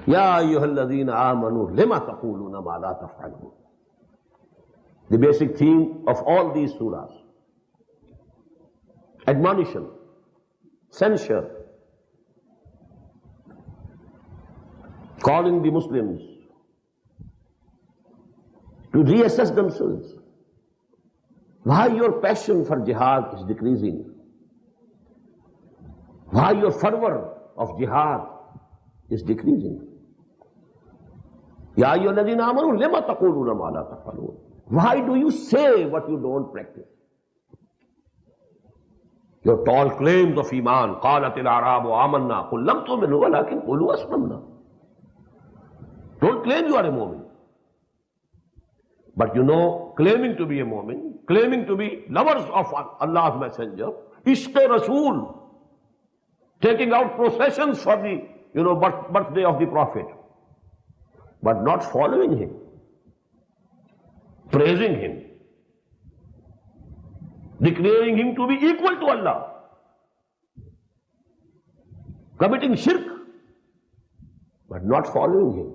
Ya ayyuhalladhina amanu lima taquluna ma la taf'alun. The basic theme of all these surahs. Admonition, censure, calling the Muslims to reassess themselves. Why your passion for jihad is decreasing? Why your fervor of jihad is decreasing? Ya ayyuhalladhina amanu lima taquluna ma la taf'alun. Why do you say what you don't practice? Your tall claims of iman, قالت الأعراب آمنا قل لم تؤمنوا ولكن قولوا أسلمنا. Don't claim you are a mu'min. But you know, claiming to be a mu'min, claiming to be lovers of Allah's messenger, Ishq Rasool, taking out processions for the birthday of the Prophet, but not following him, praising him, declaring him to be equal to Allah, committing shirk, but not following him.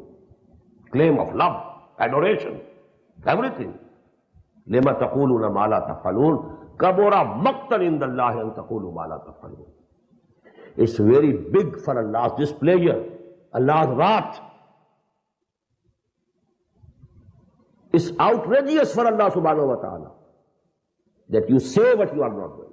Claim of love, adoration, everything. لِمَا تَقُولُونَ مَا لَا تَفْعَلُونَ كَبُرَ مَقْتًا عِندَ اللَّهِ أَن تَقُولُوا مَا لَا تَفْعَلُونَ. It's very big for Allah's displeasure, Allah's wrath. It's outrageous for Allah subhanahu wa ta'ala that you say what you are not doing.